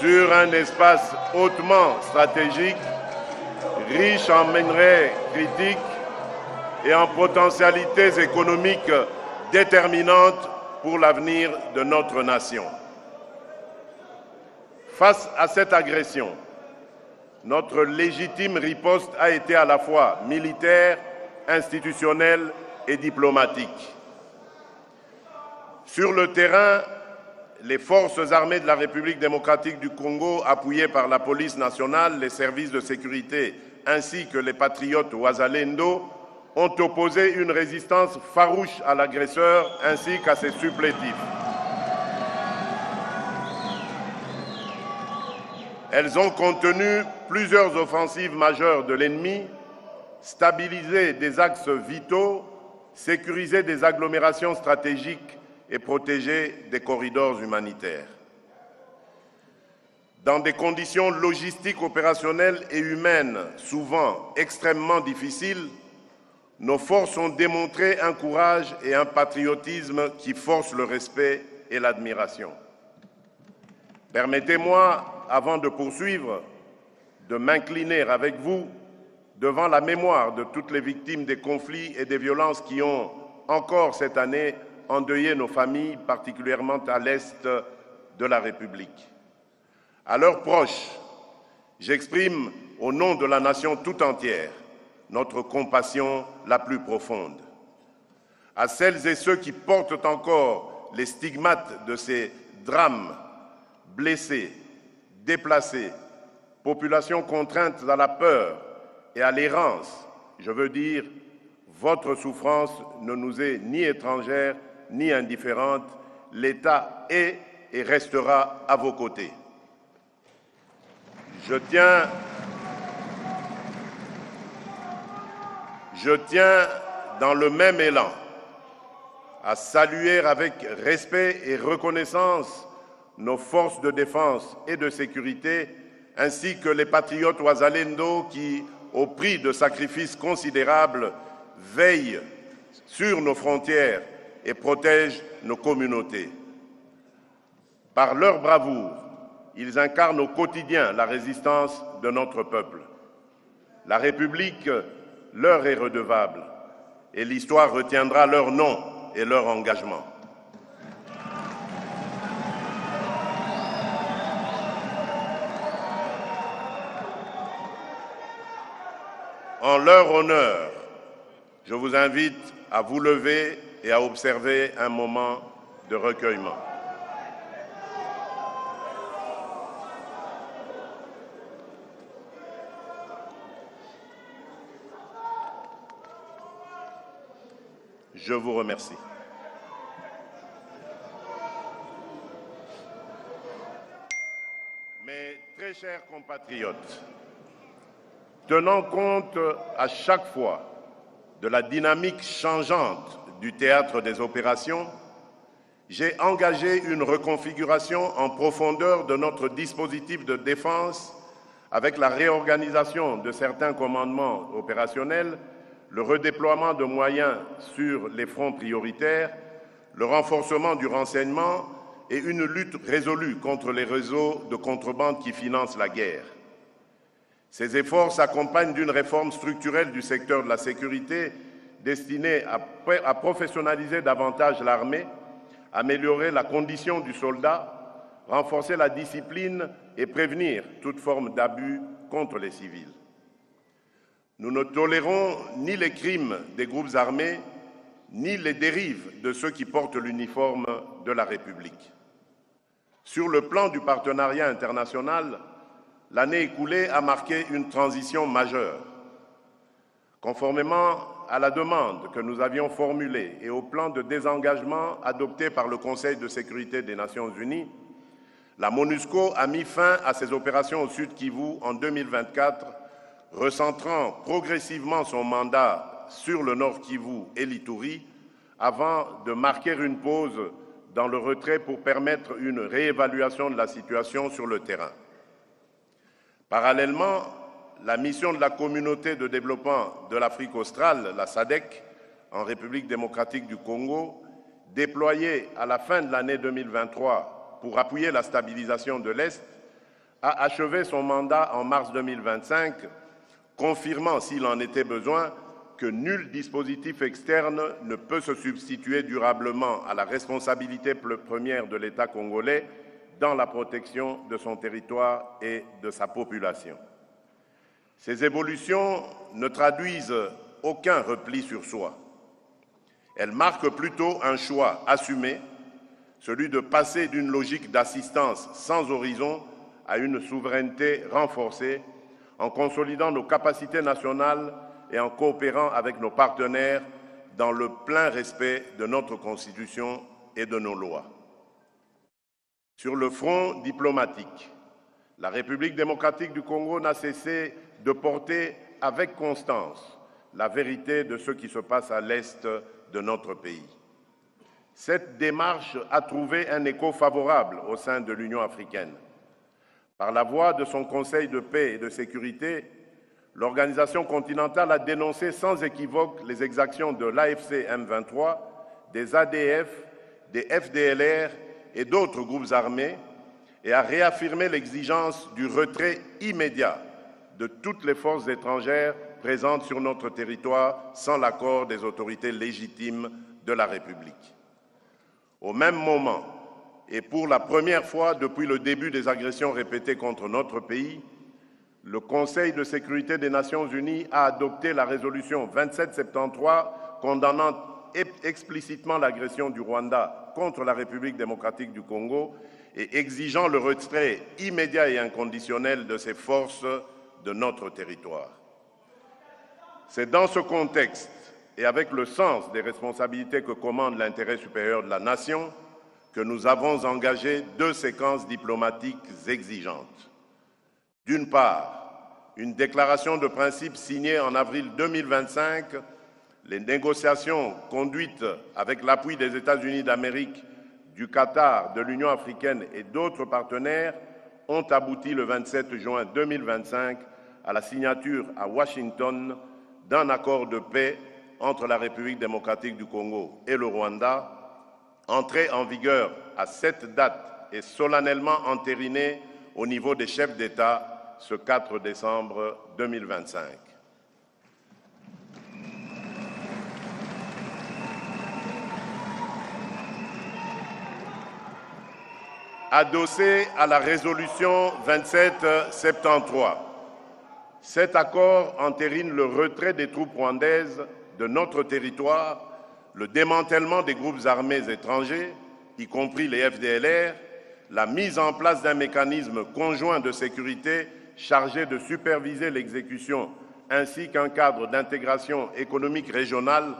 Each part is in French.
sur un espace hautement stratégique, riche en minerais critiques et en potentialités économiques déterminantes pour l'avenir de notre nation. Face à cette agression, notre légitime riposte a été à la fois militaire, institutionnelle et diplomatique. Sur le terrain, les forces armées de la République démocratique du Congo, appuyées par la police nationale, les services de sécurité ainsi que les patriotes Wazalendo, ont opposé une résistance farouche à l'agresseur ainsi qu'à ses supplétifs. Elles ont contenu plusieurs offensives majeures de l'ennemi, stabilisé des axes vitaux, sécurisé des agglomérations stratégiques et protégé des corridors humanitaires. Dans des conditions logistiques, opérationnelles et humaines souvent extrêmement difficiles, nos forces ont démontré un courage et un patriotisme qui forcent le respect et l'admiration. Permettez-moi, avant de poursuivre, de m'incliner avec vous devant la mémoire de toutes les victimes des conflits et des violences qui ont encore cette année endeuillé nos familles, particulièrement à l'est de la République. À leurs proches, j'exprime au nom de la nation tout entière notre compassion la plus profonde. À celles et ceux qui portent encore les stigmates de ces drames, blessés, déplacés, populations contraintes à la peur et à l'errance, je veux dire, votre souffrance ne nous est ni étrangère ni indifférente. L'État est et restera à vos côtés. Je tiens dans le même élan à saluer avec respect et reconnaissance nos forces de défense et de sécurité, ainsi que les patriotes Wazalendo qui, au prix de sacrifices considérables, veillent sur nos frontières et protègent nos communautés. Par leur bravoure, ils incarnent au quotidien la résistance de notre peuple. La République leur est redevable et l'histoire retiendra leur nom et leur engagement. En leur honneur, je vous invite à vous lever et à observer un moment de recueillement. Je vous remercie. Mes très chers compatriotes, tenant compte à chaque fois de la dynamique changeante du théâtre des opérations, j'ai engagé une reconfiguration en profondeur de notre dispositif de défense avec la réorganisation de certains commandements opérationnels, le redéploiement de moyens sur les fronts prioritaires, le renforcement du renseignement et une lutte résolue contre les réseaux de contrebande qui financent la guerre. Ces efforts s'accompagnent d'une réforme structurelle du secteur de la sécurité destinée à professionnaliser davantage l'armée, améliorer la condition du soldat, renforcer la discipline et prévenir toute forme d'abus contre les civils. Nous ne tolérons ni les crimes des groupes armés, ni les dérives de ceux qui portent l'uniforme de la République. Sur le plan du partenariat international, l'année écoulée a marqué une transition majeure. Conformément à la demande que nous avions formulée et au plan de désengagement adopté par le Conseil de sécurité des Nations Unies, la MONUSCO a mis fin à ses opérations au Sud Kivu en 2024, recentrant progressivement son mandat sur le Nord Kivu et l'Ituri, avant de marquer une pause dans le retrait pour permettre une réévaluation de la situation sur le terrain. Parallèlement, la mission de la Communauté de développement de l'Afrique australe, la SADC, en République démocratique du Congo, déployée à la fin de l'année 2023 pour appuyer la stabilisation de l'Est, a achevé son mandat en mars 2025, confirmant, s'il en était besoin, que nul dispositif externe ne peut se substituer durablement à la responsabilité première de l'État congolais dans la protection de son territoire et de sa population. Ces évolutions ne traduisent aucun repli sur soi. Elles marquent plutôt un choix assumé, celui de passer d'une logique d'assistance sans horizon à une souveraineté renforcée, en consolidant nos capacités nationales et en coopérant avec nos partenaires dans le plein respect de notre Constitution et de nos lois. Sur le front diplomatique, la République démocratique du Congo n'a cessé de porter avec constance la vérité de ce qui se passe à l'est de notre pays. Cette démarche a trouvé un écho favorable au sein de l'Union africaine. Par la voix de son Conseil de paix et de sécurité, l'organisation continentale a dénoncé sans équivoque les exactions de l'AFC M23, des ADF, des FDLR et d'autres groupes armés et a réaffirmé l'exigence du retrait immédiat de toutes les forces étrangères présentes sur notre territoire sans l'accord des autorités légitimes de la République. Au même moment, et pour la première fois depuis le début des agressions répétées contre notre pays, le Conseil de sécurité des Nations Unies a adopté la résolution 2773 condamnant explicitement l'agression du Rwanda contre la République démocratique du Congo et exigeant le retrait immédiat et inconditionnel de ces forces de notre territoire. C'est dans ce contexte et avec le sens des responsabilités que commande l'intérêt supérieur de la nation que nous avons engagé 2 séquences diplomatiques exigeantes. D'une part, une déclaration de principe signée en avril 2025, les négociations conduites avec l'appui des États-Unis d'Amérique, du Qatar, de l'Union africaine et d'autres partenaires ont abouti le 27 juin 2025 à la signature à Washington d'un accord de paix entre la République démocratique du Congo et le Rwanda, entré en vigueur à cette date et solennellement entériné au niveau des chefs d'État ce 4 décembre 2025. Adossé à la résolution 2773, cet accord entérine le retrait des troupes rwandaises de notre territoire, le démantèlement des groupes armés étrangers, y compris les FDLR, la mise en place d'un mécanisme conjoint de sécurité chargé de superviser l'exécution, ainsi qu'un cadre d'intégration économique régionale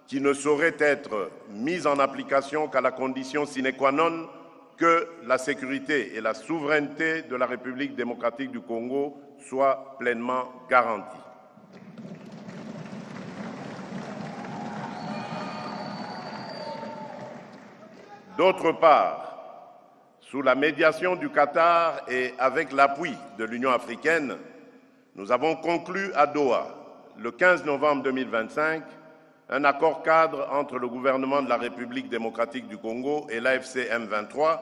qui ne saurait être mis en application qu'à la condition sine qua non que la sécurité et la souveraineté de la République démocratique du Congo soient pleinement garanties. D'autre part, sous la médiation du Qatar et avec l'appui de l'Union africaine, nous avons conclu à Doha, le 15 novembre 2025, un accord cadre entre le gouvernement de la République démocratique du Congo et l'AFC M23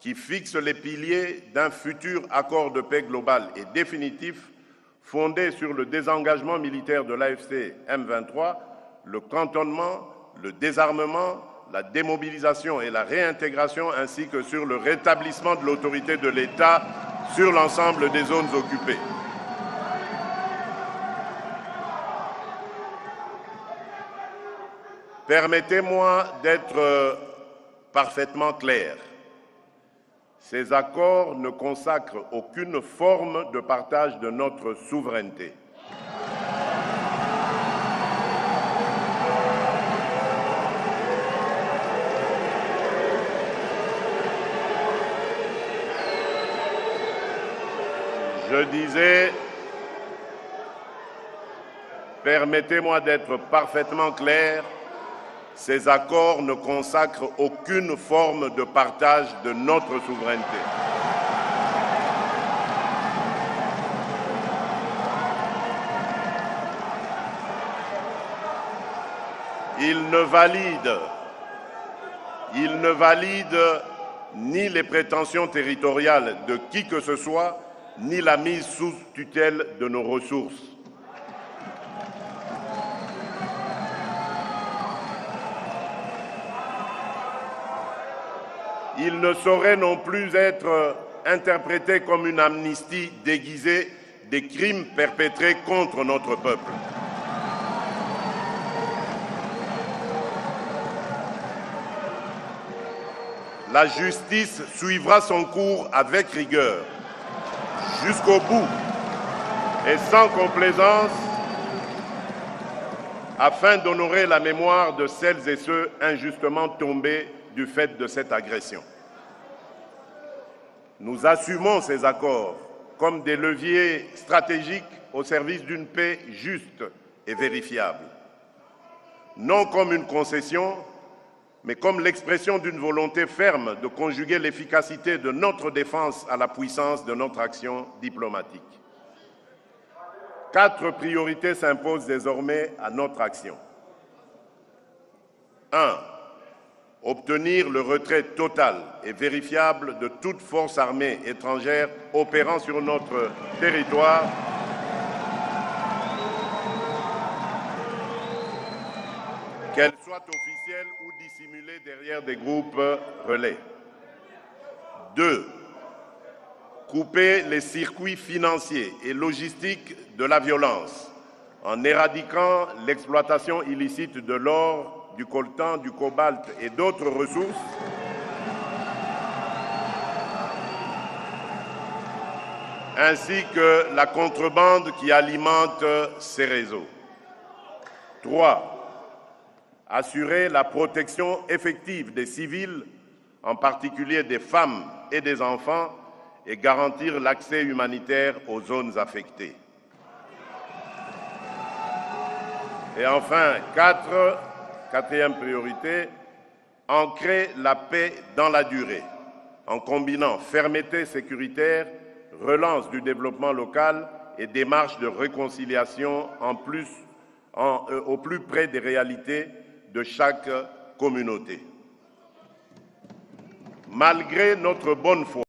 qui fixe les piliers d'un futur accord de paix global et définitif fondé sur le désengagement militaire de l'AFC M23, le cantonnement, le désarmement, la démobilisation et la réintégration ainsi que sur le rétablissement de l'autorité de l'État sur l'ensemble des zones occupées. Permettez-moi d'être parfaitement clair. Ces accords ne consacrent aucune forme de partage de notre souveraineté. Je disais, permettez-moi d'être parfaitement clair, ces accords ne consacrent aucune forme de partage de notre souveraineté. Ils ne valident ni les prétentions territoriales de qui que ce soit, ni la mise sous tutelle de nos ressources. Il ne saurait non plus être interprété comme une amnistie déguisée des crimes perpétrés contre notre peuple. La justice suivra son cours avec rigueur, jusqu'au bout et sans complaisance, afin d'honorer la mémoire de celles et ceux injustement tombés du fait de cette agression. Nous assumons ces accords comme des leviers stratégiques au service d'une paix juste et vérifiable, non comme une concession, mais comme l'expression d'une volonté ferme de conjuguer l'efficacité de notre défense à la puissance de notre action diplomatique. 4 priorités s'imposent désormais à notre action. 1. Obtenir le retrait total et vérifiable de toute force armée étrangère opérant sur notre territoire, qu'elle soit officielle ou dissimulée derrière des groupes relais. 2. Couper les circuits financiers et logistiques de la violence en éradiquant l'exploitation illicite de l'or, du coltan, du cobalt et d'autres ressources, ainsi que la contrebande qui alimente ces réseaux. 3. Assurer la protection effective des civils, en particulier des femmes et des enfants, et garantir l'accès humanitaire aux zones affectées. Et enfin, 4e priorité, ancrer la paix dans la durée, en combinant fermeté sécuritaire, relance du développement local et démarches de réconciliation au plus près des réalités de chaque communauté. Malgré notre bonne foi,